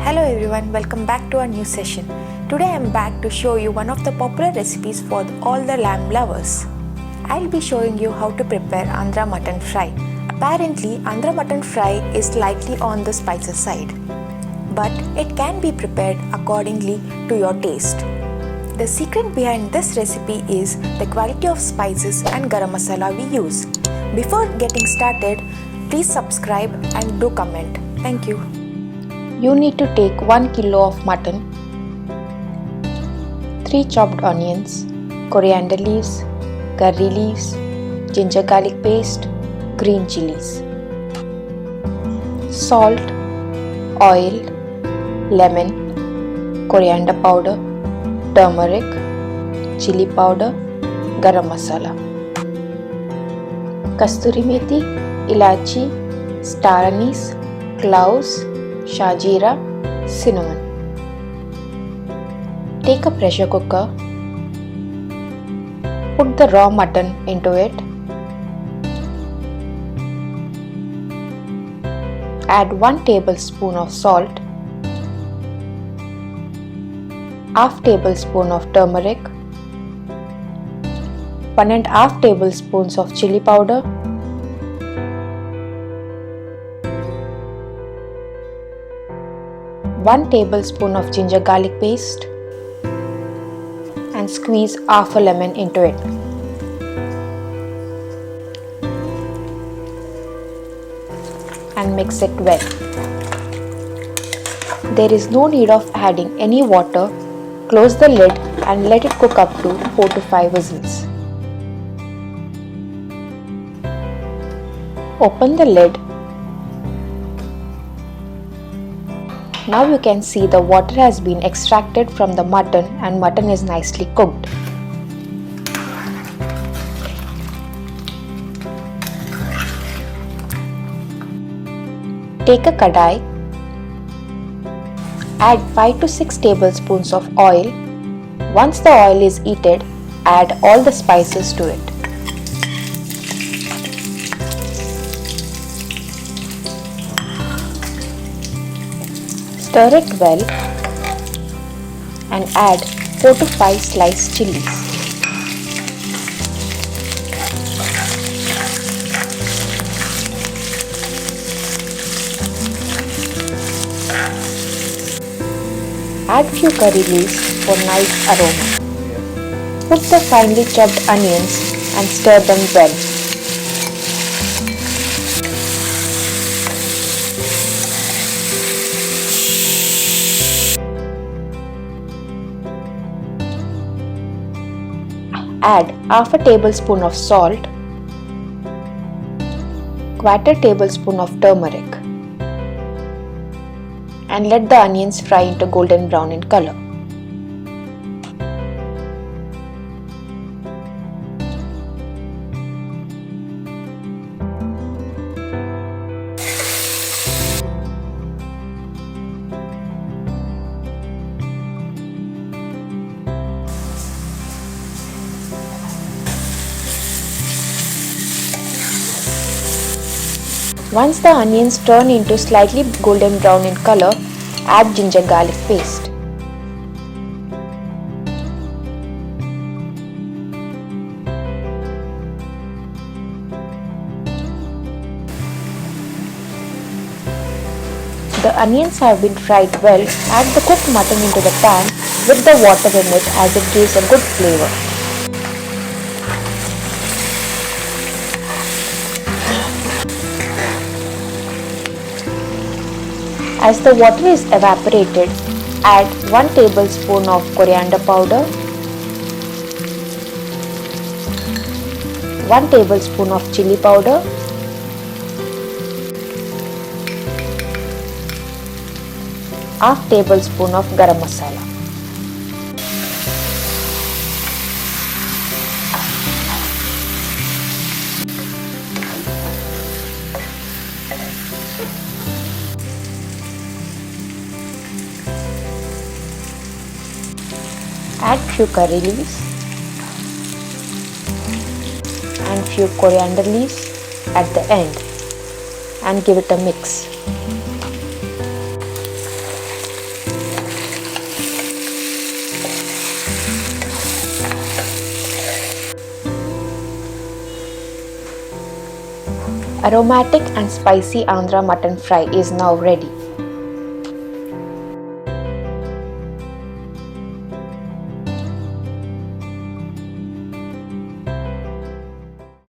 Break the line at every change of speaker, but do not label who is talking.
Hello everyone, welcome back to our new session. Today I am back to show you one of the popular recipes for all the lamb lovers. I'll be showing you how to prepare Andhra Mutton Fry. Apparently, Andhra Mutton Fry is slightly on the spicy side, but it can be prepared accordingly to your taste. The secret behind this recipe is the quality of spices and garam masala we use. Before getting started, please subscribe and do comment. Thank you. You need to take 1 kilo of mutton, 3 chopped onions, coriander leaves, curry leaves, ginger garlic paste, green chilies, salt, oil, lemon, coriander powder, turmeric, chili powder, garam masala, kasturi methi, ilachi, star anise, cloves, shahjeera, cinnamon. Take a pressure cooker, put the raw mutton into it, add 1 tablespoon of salt, half tablespoon of turmeric, 1.5 tablespoons of chili powder, 1 tablespoon of ginger garlic paste, and squeeze half a lemon into it. And mix it well. There is no need of adding any water. Close the lid and let it cook up to 4 to 5 whistles. Open the lid. Now you can see the water has been extracted from the mutton and mutton is nicely cooked. Take a kadai, add 5 to 6 tablespoons of oil. Once the oil is heated, add all the spices to it. Stir it well and add 4 to 5 sliced chilies. Add few curry leaves for nice aroma. Put the finely chopped onions and stir them well. Add half a tablespoon of salt, 1/4 tablespoon of turmeric, and let the onions fry into golden brown in color. Once the onions turn into slightly golden brown in color, add ginger garlic paste. The onions have been fried well. Add the cooked mutton into the pan with the water in it as it gives a good flavor. As the water is evaporated, add 1 tablespoon of coriander powder, 1 tablespoon of chili powder, half tablespoon of garam masala. Add few curry leaves and few coriander leaves at the end and give it a mix. Aromatic and spicy Andhra mutton fry is now ready.